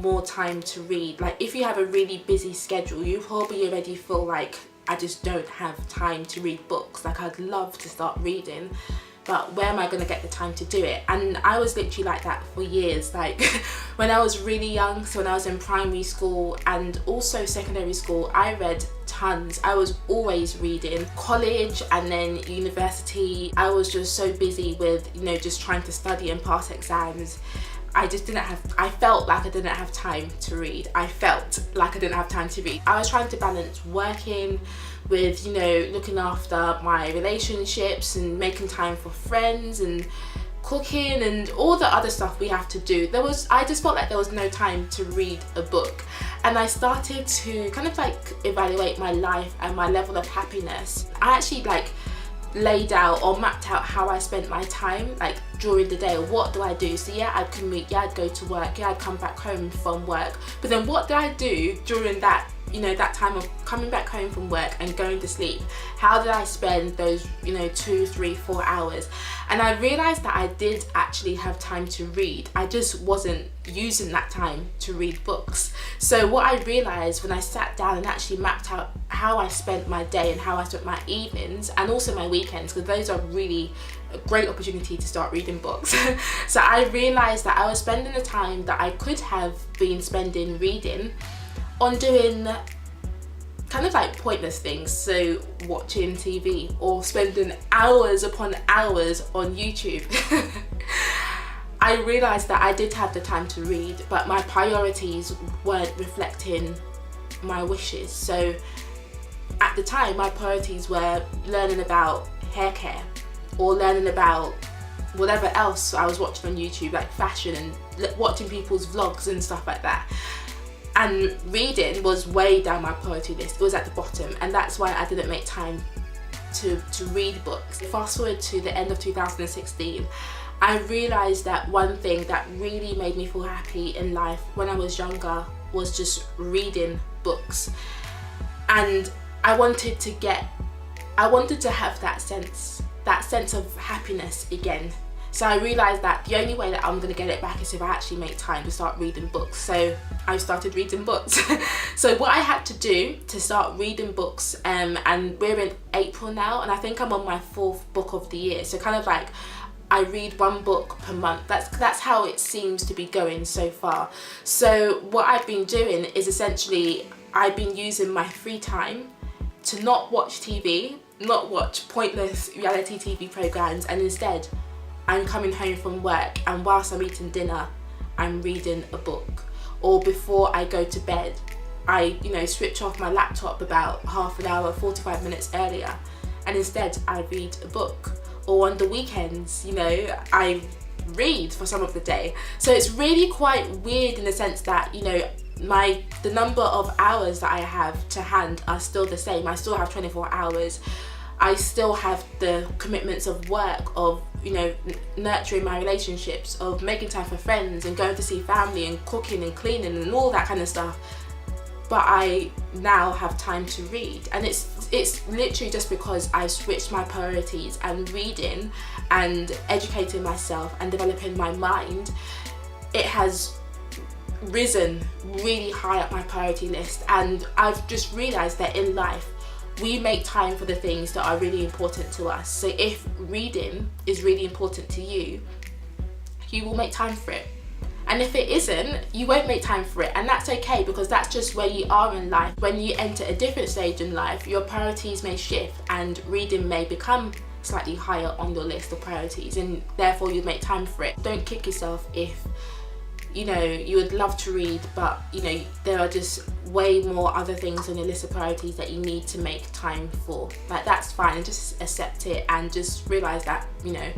more time to read. Like if you have a really busy schedule, you probably already feel like, I just don't have time to read books. Like I'd love to start reading, but where am I going to get the time to do it? And I was literally like that for years. Like when I was really young, so when I was in primary school and also secondary school, I read tons. I was always reading. College and then university, I was just so busy with, you know, just trying to study and pass exams. I felt like I didn't have time to read. I was trying to balance working with, you know, looking after my relationships and making time for friends and cooking and all the other stuff we have to do. I just felt like there was no time to read a book. And I started to kind of like evaluate my life and my level of happiness. I actually like laid out or mapped out how I spent my time like during the day. What do I do? So yeah, I'd commute, yeah, I'd go to work, yeah, I'd come back home from work, but then what did I do during that, you know, that time of coming back home from work and going to sleep? How did I spend those, you know, 2, 3, 4 hours? And I realized that I did actually have time to read. I just wasn't using that time to read books. So what I realized when I sat down and actually mapped out how I spent my day and how I spent my evenings and also my weekends, because those are really a great opportunity to start reading books. So I realized that I was spending the time that I could have been spending reading on doing kind of like pointless things, so watching TV or spending hours upon hours on YouTube. I realised that I did have the time to read, but my priorities weren't reflecting my wishes. So at the time, my priorities were learning about hair care or learning about whatever else I was watching on YouTube, like fashion and watching people's vlogs and stuff like that. And reading was way down my priority list. It was at the bottom, and that's why I didn't make time to read books. Fast forward to the end of 2016, I realised that one thing that really made me feel happy in life when I was younger was just reading books. And I wanted to have that sense of happiness again. So I realised that the only way that I'm going to get it back is if I actually make time to start reading books. So I started reading books. So what I had to do to start reading books, and we're in April now, and I think I'm on my 4th book of the year. So kind of like I read 1 book per month. That's how it seems to be going so far. So what I've been doing is essentially I've been using my free time to not watch TV, not watch pointless reality TV programs, and instead I'm coming home from work, and whilst I'm eating dinner, I'm reading a book. Or before I go to bed, I, you know, switch off my laptop about half an hour, 45 minutes earlier, and instead I read a book. Or on the weekends, you know, I read for some of the day. So it's really quite weird in the sense that, you know, the number of hours that I have to hand are still the same. I still have 24 hours. I still have the commitments of work, of, you know, nurturing my relationships, of making time for friends and going to see family and cooking and cleaning and all that kind of stuff. But I now have time to read, and it's literally just because I switched my priorities, and reading and educating myself and developing my mind, it has risen really high up my priority list. And I've just realised that in life we make time for the things that are really important to us. So if reading is really important to you, you will make time for it. And if it isn't, you won't make time for it. And that's okay, because that's just where you are in life. When you enter a different stage in life, your priorities may shift and reading may become slightly higher on your list of priorities, and therefore you make time for it. Don't kick yourself if, you know, you would love to read, but, you know, there are just way more other things on your list of priorities that you need to make time for. Like, that's fine, and just accept it, and just realise that, you know,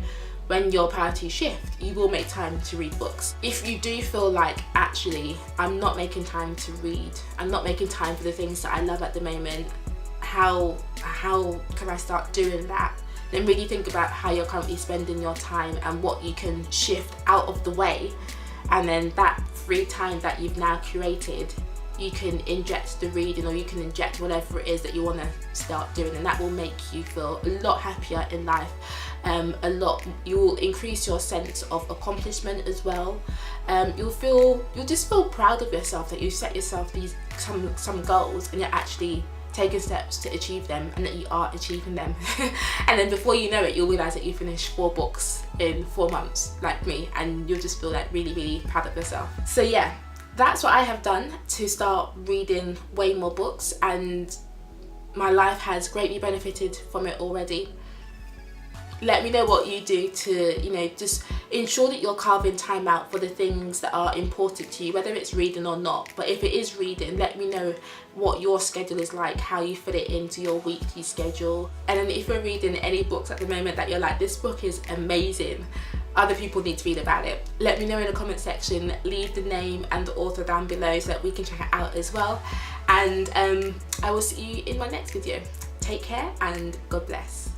when your priorities shift, you will make time to read books. If you do feel like, actually, I'm not making time to read, I'm not making time for the things that I love at the moment, how can I start doing that? Then really think about how you're currently spending your time and what you can shift out of the way. And then that free time that you've now curated, you can inject the reading, or you can inject whatever it is that you want to start doing, and that will make you feel a lot happier in life. a lot. You'll increase your sense of accomplishment as well. You'll just feel proud of yourself that you set yourself these some goals and you're actually taking steps to achieve them, and that you are achieving them. And then before you know it, you'll realize that you finished 4 books in 4 months, like me, and you'll just feel like really, really proud of yourself. So yeah, that's what I have done to start reading way more books, and my life has greatly benefited from it already. Let me know what you do to, you know, just ensure that you're carving time out for the things that are important to you, whether it's reading or not. But if it is reading, let me know what your schedule is like, how you fit it into your weekly schedule. And then if you're reading any books at the moment that you're like, this book is amazing, other people need to read about it, let me know in the comment section. Leave the name and the author down below so that we can check it out as well. And I will see you in my next video. Take care and God bless.